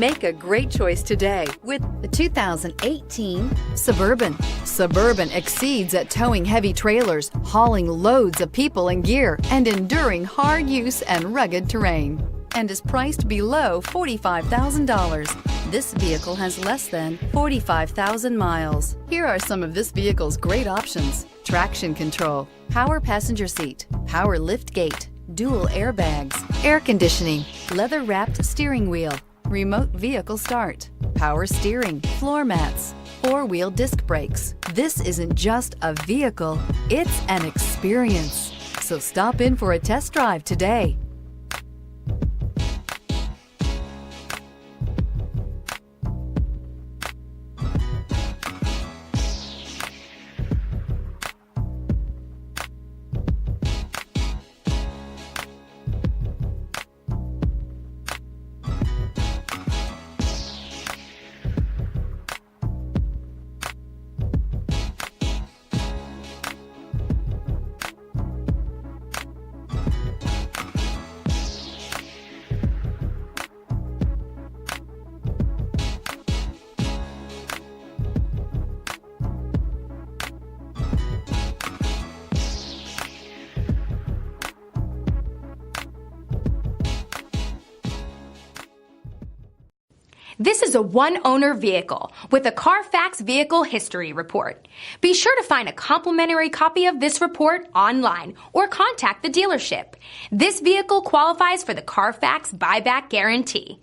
Make a great choice today with the 2018 Suburban. Suburban exceeds at towing heavy trailers, hauling loads of people and gear, and enduring hard use and rugged terrain, and is priced below $45,000. This vehicle has less than 45,000 miles. Here are some of this vehicle's great options: traction control, power passenger seat, power lift gate, dual airbags, air conditioning, leather-wrapped steering wheel, remote vehicle start, power steering, floor mats, four-wheel disc brakes. This isn't just a vehicle, it's an experience. So stop in for a test drive today. This is a one-owner vehicle with a Carfax Vehicle History Report. Be sure to find a complimentary copy of this report online or contact the dealership. This vehicle qualifies for the Carfax Buyback Guarantee.